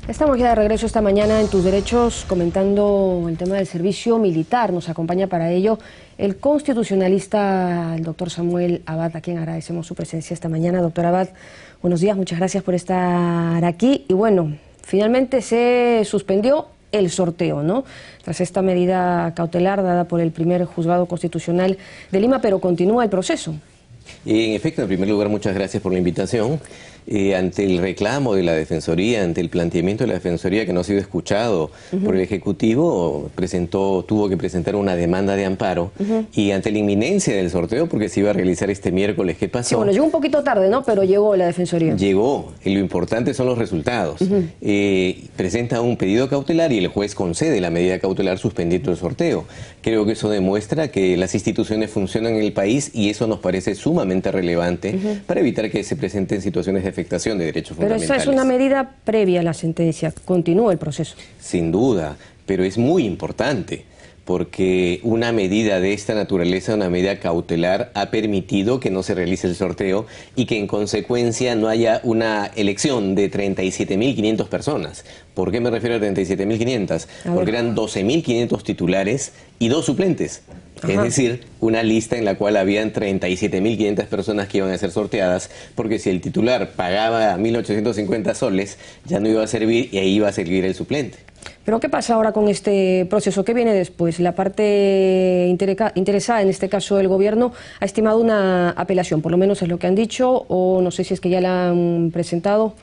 Estamos ya de regreso esta mañana en Tus Derechos comentando el tema del servicio militar. Nos acompaña para ello el constitucionalista, el doctor Samuel Abad, a quien agradecemos su presencia esta mañana. Doctor Abad, buenos días, muchas gracias por estar aquí. Y bueno, finalmente se suspendió el sorteo, ¿no? Tras esta medida cautelar dada por el primer juzgado constitucional de Lima, pero continúa el proceso. En efecto, en primer lugar, muchas gracias por la invitación. Ante el reclamo de la Defensoría, ante el planteamiento de la Defensoría que no ha sido escuchado por el Ejecutivo, tuvo que presentar una demanda de amparo y ante la inminencia del sorteo, porque se iba a realizar este miércoles, ¿qué pasó? Sí, bueno, llegó un poquito tarde, ¿no? Pero llegó la Defensoría. Llegó, y lo importante son los resultados. Presenta un pedido cautelar y el juez concede la medida cautelar suspendiendo el sorteo. Creo que eso demuestra que las instituciones funcionan en el país y eso nos parece sumamente relevante para evitar que se presenten situaciones de afectación de derechos fundamentales. Pero esa es una medida previa a la sentencia, continúa el proceso. Sin duda, pero es muy importante, porque una medida de esta naturaleza, una medida cautelar, ha permitido que no se realice el sorteo y que en consecuencia no haya una elección de 37.500 personas. ¿Por qué me refiero a 37.500? Porque eran 12.500 titulares y 2 suplentes. Es decir, una lista en la cual habían 37.500 personas que iban a ser sorteadas, porque si el titular pagaba 1.850 soles, ya no iba a servir y ahí iba a servir el suplente. Pero ¿qué pasa ahora con este proceso? ¿Qué viene después? La parte interesada, en este caso el gobierno, ha estimado una apelación, por lo menos es lo que han dicho, o no sé si es que ya la han presentado.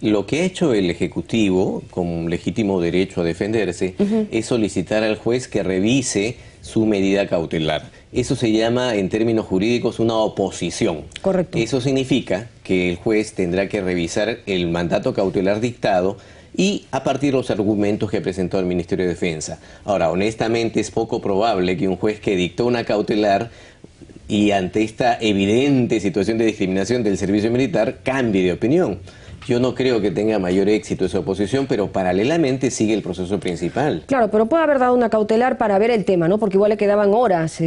Lo que ha hecho el Ejecutivo, con legítimo derecho a defenderse, es solicitar al juez que revise su medida cautelar. Eso se llama, en términos jurídicos, una oposición. Correcto. Eso significa que el juez tendrá que revisar el mandato cautelar dictado y a partir de los argumentos que presentó el Ministerio de Defensa. Ahora, honestamente, es poco probable que un juez que dictó una cautelar y ante esta evidente situación de discriminación del servicio militar cambie de opinión. Yo no creo que tenga mayor éxito esa oposición, pero paralelamente sigue el proceso principal. Claro, pero puede haber dado una cautelar para ver el tema, ¿no? Porque igual le quedaban horas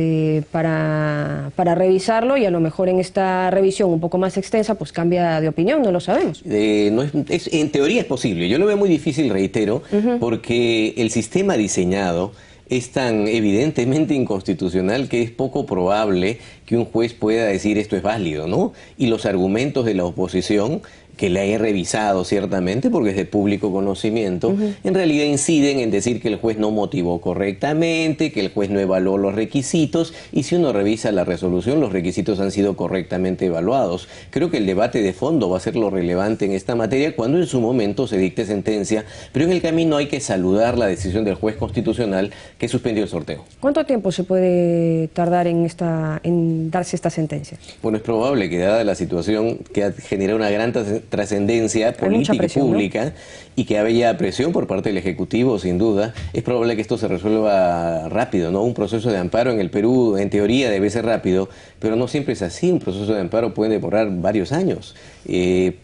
para revisarlo y a lo mejor en esta revisión un poco más extensa pues cambia de opinión, no lo sabemos. En teoría es posible. Yo lo veo muy difícil, reitero, porque el sistema diseñado es tan evidentemente inconstitucional que es poco probable que un juez pueda decir esto es válido, ¿no? Y los argumentos de la oposición, que la he revisado ciertamente porque es de público conocimiento, en realidad inciden en decir que el juez no motivó correctamente, que el juez no evaluó los requisitos, y si uno revisa la resolución, los requisitos han sido correctamente evaluados. Creo que el debate de fondo va a ser lo relevante en esta materia cuando en su momento se dicte sentencia, pero en el camino hay que saludar la decisión del juez constitucional que suspendió el sorteo. ¿Cuánto tiempo se puede tardar en darse esta sentencia? Bueno, es probable que dada la situación que ha generado una gran trascendencia política presión, y pública, ¿no? Y que haya presión por parte del Ejecutivo, sin duda, es probable que esto se resuelva rápido, ¿no? Un proceso de amparo en el Perú, en teoría, debe ser rápido, pero no siempre es así. Un proceso de amparo puede demorar varios años,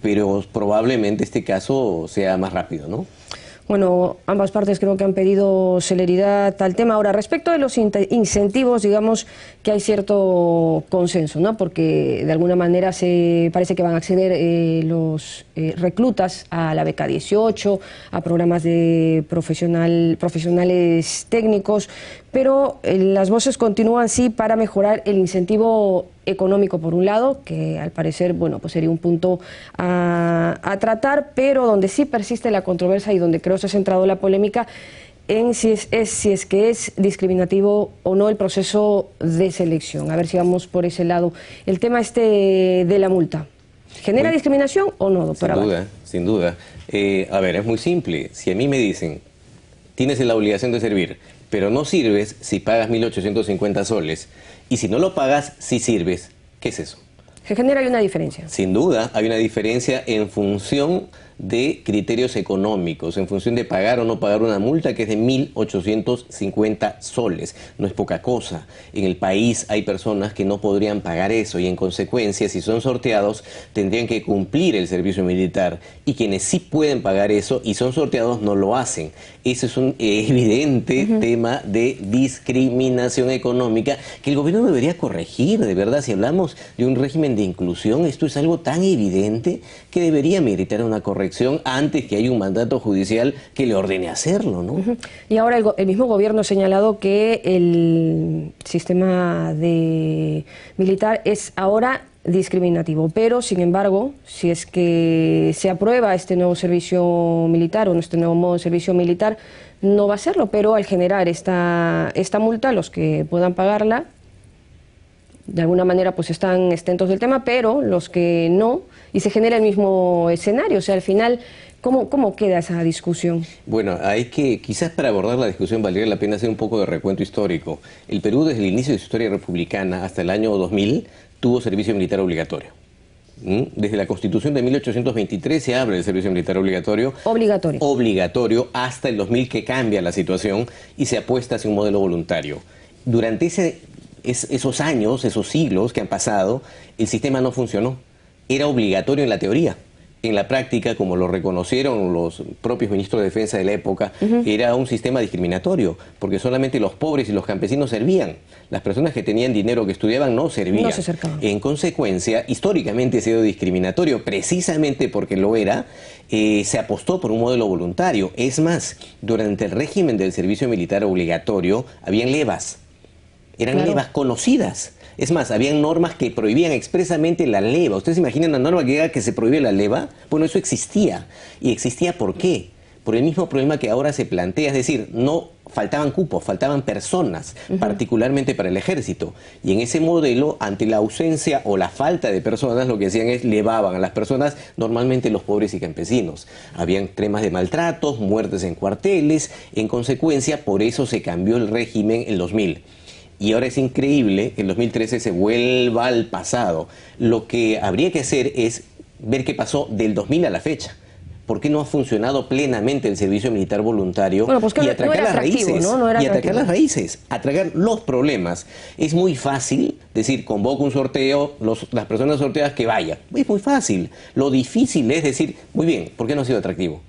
pero probablemente este caso sea más rápido, ¿no? Bueno, ambas partes creo que han pedido celeridad al tema. Ahora, respecto de los incentivos, digamos que hay cierto consenso, ¿no? Porque de alguna manera parece que van a acceder los reclutas a la beca 18, a programas de profesionales técnicos, pero las voces continúan sí para mejorar el incentivo económico por un lado, que al parecer, bueno, pues sería un punto a tratar, pero donde sí persiste la controversia y donde creo se ha centrado la polémica en si es que es discriminativo o no el proceso de selección. A ver si vamos por ese lado. El tema de la multa, ¿genera discriminación o no, doctora? Sin duda, sin duda. A ver, es muy simple. Si a mí me dicen, tienes la obligación de servir, pero no sirves si pagas 1.850 soles, y si no lo pagas, si sirves, ¿qué es eso? ¿Se genera una diferencia? Sin duda, hay una diferencia en función de criterios económicos, en función de pagar o no pagar una multa que es de 1.850 soles. No es poca cosa. En el país hay personas que no podrían pagar eso y en consecuencia, si son sorteados, tendrían que cumplir el servicio militar. Y quienes sí pueden pagar eso y son sorteados no lo hacen. Ese es un evidente tema de discriminación económica que el gobierno debería corregir, de verdad. Si hablamos de un régimen de inclusión, esto es algo tan evidente que debería meritar una corrección antes que haya un mandato judicial que le ordene hacerlo, ¿no? Y ahora el mismo gobierno ha señalado que el sistema militar es ahora discriminativo, pero sin embargo, si es que se aprueba este nuevo servicio militar o este nuevo modo de servicio militar, no va a serlo, pero al generar esta multa, los que puedan pagarla, de alguna manera pues están exentos del tema, pero los que no, y se genera el mismo escenario, o sea, al final, ¿cómo queda esa discusión? Bueno, hay que, quizás para abordar la discusión valdría la pena hacer un poco de recuento histórico. El Perú desde el inicio de su historia republicana hasta el año 2000 tuvo servicio militar obligatorio. Desde la Constitución de 1823 se abre el servicio militar obligatorio. Obligatorio. Obligatorio hasta el 2000 que cambia la situación y se apuesta hacia un modelo voluntario. Durante esos años, esos siglos que han pasado, el sistema no funcionó. Era obligatorio en la teoría. En la práctica, como lo reconocieron los propios ministros de defensa de la época, era un sistema discriminatorio, porque solamente los pobres y los campesinos servían. Las personas que tenían dinero, que estudiaban, no servían. No se acercaban. En consecuencia, históricamente ha sido discriminatorio, precisamente porque lo era, se apostó por un modelo voluntario. Es más, durante el régimen del servicio militar obligatorio, habían levas. Eran levas conocidas. Es más, habían normas que prohibían expresamente la leva. ¿Ustedes se imaginan una norma que diga que se prohíbe la leva? Bueno, eso existía. ¿Y existía por qué? Por el mismo problema que ahora se plantea, es decir, no faltaban cupos, faltaban personas, particularmente para el ejército. Y en ese modelo, ante la ausencia o la falta de personas, lo que hacían es levaban a las personas, normalmente los pobres y campesinos. Habían temas de maltratos, muertes en cuarteles. En consecuencia, por eso se cambió el régimen en 2000. Y ahora es increíble que en 2013 se vuelva al pasado. Lo que habría que hacer es ver qué pasó del 2000 a la fecha. ¿Por qué no ha funcionado plenamente el servicio militar voluntario? Bueno, pues y atracar las raíces, y atracar las raíces, atracar los problemas. Es muy fácil decir, convoco un sorteo, las personas sorteadas que vayan. Es muy fácil. Lo difícil es decir, muy bien, ¿por qué no ha sido atractivo?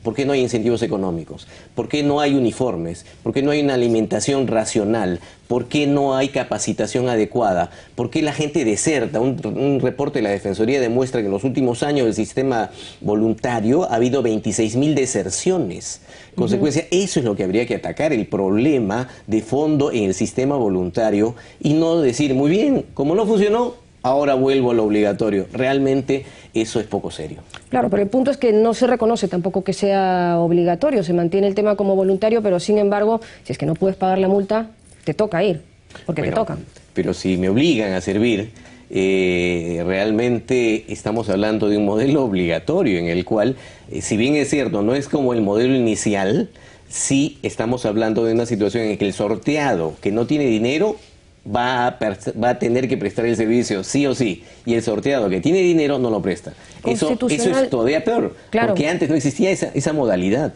¿Por qué no hay incentivos económicos? ¿Por qué no hay uniformes? ¿Por qué no hay una alimentación racional? ¿Por qué no hay capacitación adecuada? ¿Por qué la gente deserta? Un reporte de la Defensoría demuestra que en los últimos años del sistema voluntario ha habido 26.000 deserciones. En consecuencia, eso es lo que habría que atacar, el problema de fondo en el sistema voluntario y no decir, muy bien, como no funcionó, ahora vuelvo a lo obligatorio. Realmente eso es poco serio. Claro, pero el punto es que no se reconoce tampoco que sea obligatorio, se mantiene el tema como voluntario, pero sin embargo, si es que no puedes pagar la multa, te toca ir, porque te tocan. Pero si me obligan a servir, realmente estamos hablando de un modelo obligatorio en el cual, si bien es cierto, no es como el modelo inicial, sí estamos hablando de una situación en que el sorteado que no tiene dinero va a tener que prestar el servicio sí o sí, y el sorteado que tiene dinero no lo presta. Eso es todavía peor, porque antes no existía esa modalidad.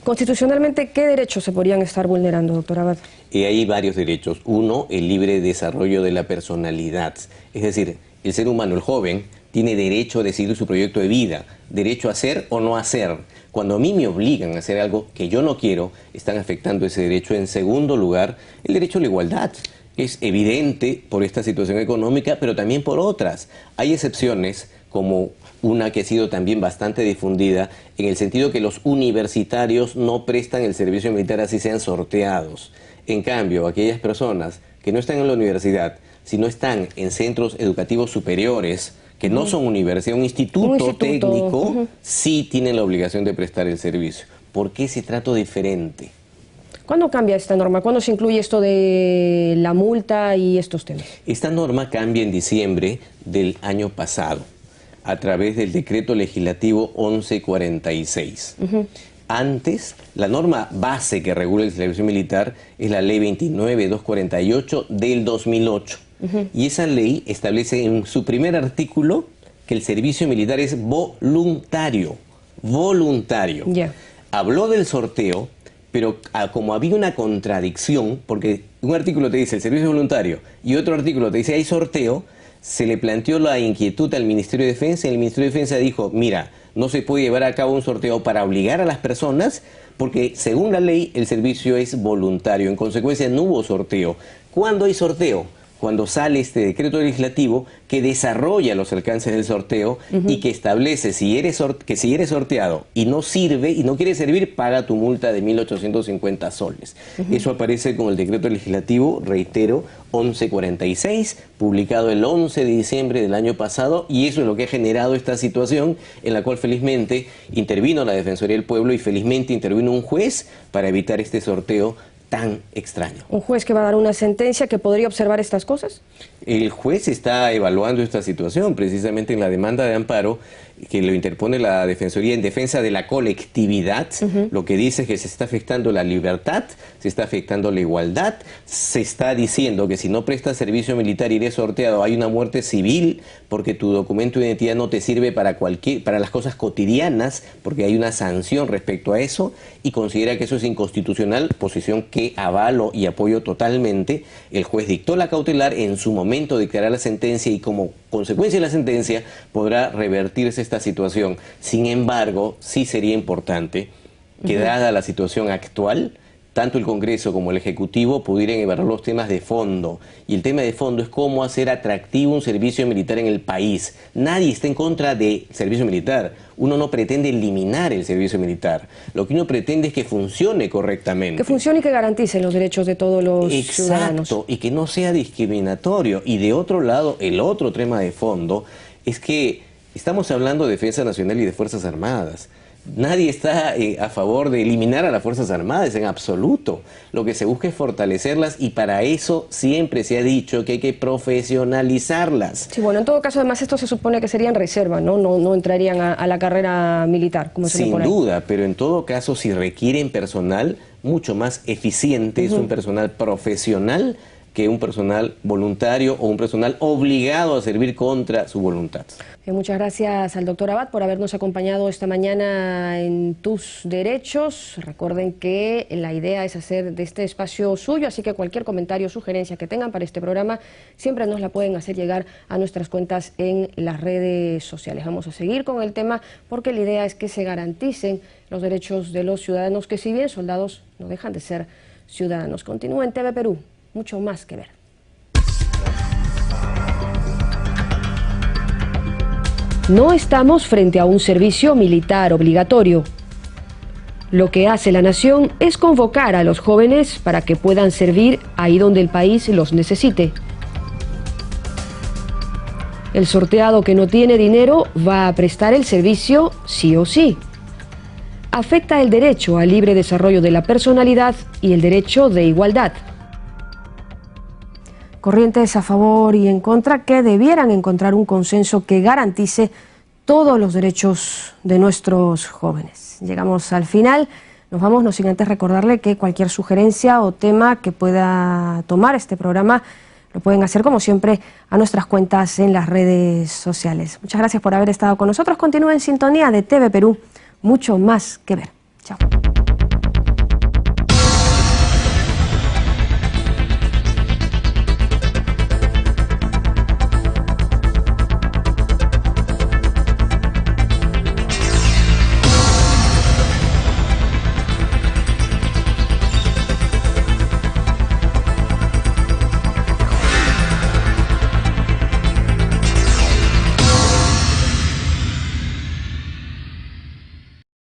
Constitucionalmente, ¿qué derechos se podrían estar vulnerando, doctor Abad? Hay varios derechos. Uno, el libre desarrollo de la personalidad. Es decir, el ser humano, el joven, tiene derecho a decidir su proyecto de vida, derecho a hacer o no hacer. Cuando a mí me obligan a hacer algo que yo no quiero, están afectando ese derecho. En segundo lugar, el derecho a la igualdad. Es evidente por esta situación económica, pero también por otras. Hay excepciones, como una que ha sido también bastante difundida, en el sentido que los universitarios no prestan el servicio militar así sean sorteados. En cambio, aquellas personas que no están en la universidad, sino están en centros educativos superiores, que no son universidad, un instituto técnico, sí tienen la obligación de prestar el servicio. ¿Por qué ese trato diferente? ¿Cuándo cambia esta norma? ¿Cuándo se incluye esto de la multa y estos temas? Esta norma cambia en diciembre del año pasado, a través del decreto legislativo 1146. Antes, la norma base que regula el servicio militar es la ley 29.248 del 2008. Y esa ley establece en su primer artículo que el servicio militar es voluntario. Voluntario. Habló del sorteo, pero como había una contradicción, porque un artículo te dice el servicio voluntario y otro artículo te dice hay sorteo, se le planteó la inquietud al Ministerio de Defensa y el Ministerio de Defensa dijo, mira, no se puede llevar a cabo un sorteo para obligar a las personas porque según la ley el servicio es voluntario, en consecuencia no hubo sorteo. ¿Cuándo hay sorteo? cuando sale este decreto legislativo que desarrolla los alcances del sorteo y que establece que si eres sorteado y no sirve y no quiere servir, paga tu multa de 1.850 soles. Eso aparece con el decreto legislativo, reitero, 1146, publicado el 11 de diciembre del año pasado, y eso es lo que ha generado esta situación en la cual felizmente intervino la Defensoría del Pueblo y felizmente intervino un juez para evitar este sorteo tan extraño. ¿Un juez que va a dar una sentencia que podría observar estas cosas? El juez está evaluando esta situación precisamente en la demanda de amparo que lo interpone la Defensoría en defensa de la colectividad. Lo que dice es que se está afectando la libertad, se está afectando la igualdad, se está diciendo que si no prestas servicio militar y eres sorteado hay una muerte civil porque tu documento de identidad no te sirve para las cosas cotidianas, porque hay una sanción respecto a eso, y considera que eso es inconstitucional, posición que avalo y apoyo totalmente. El juez dictó la cautelar, en su momento dictará la sentencia y como consecuencia de la sentencia podrá revertirse esta situación. Sin embargo, sí sería importante que dada la situación actual, tanto el Congreso como el Ejecutivo pudieran evaluar los temas de fondo. Y el tema de fondo es cómo hacer atractivo un servicio militar en el país. Nadie está en contra del servicio militar. Uno no pretende eliminar el servicio militar. Lo que uno pretende es que funcione correctamente. Que funcione y que garantice los derechos de todos los ciudadanos. Exacto, y que no sea discriminatorio. Y de otro lado, el otro tema de fondo es que estamos hablando de defensa nacional y de Fuerzas Armadas. Nadie está a favor de eliminar a las Fuerzas Armadas en absoluto. Lo que se busca es fortalecerlas y para eso siempre se ha dicho que hay que profesionalizarlas. Sí, bueno, en todo caso, además, esto se supone que serían reserva, ¿no? No entrarían a la carrera militar, como se le pone. Sin duda, pero en todo caso, si requieren personal mucho más eficiente, es un personal profesional que un personal voluntario o un personal obligado a servir contra su voluntad. Muchas gracias al doctor Abad por habernos acompañado esta mañana en Tus Derechos. Recuerden que la idea es hacer de este espacio suyo, así que cualquier comentario o sugerencia que tengan para este programa siempre nos la pueden hacer llegar a nuestras cuentas en las redes sociales. Vamos a seguir con el tema porque la idea es que se garanticen los derechos de los ciudadanos que, si bien soldados, no dejan de ser ciudadanos. Continúa en TV Perú, mucho más que ver. No estamos frente a un servicio militar obligatorio. Lo que hace la nación es convocar a los jóvenes para que puedan servir ahí donde el país los necesite. El sorteado que no tiene dinero va a prestar el servicio sí o sí. Afecta el derecho al libre desarrollo de la personalidad y el derecho de igualdad. Corrientes a favor y en contra que debieran encontrar un consenso que garantice todos los derechos de nuestros jóvenes. Llegamos al final, nos vamos, no sin antes recordarle que cualquier sugerencia o tema que pueda tomar este programa lo pueden hacer como siempre a nuestras cuentas en las redes sociales. Muchas gracias por haber estado con nosotros, continúen en sintonía de TV Perú, mucho más que ver. Chao.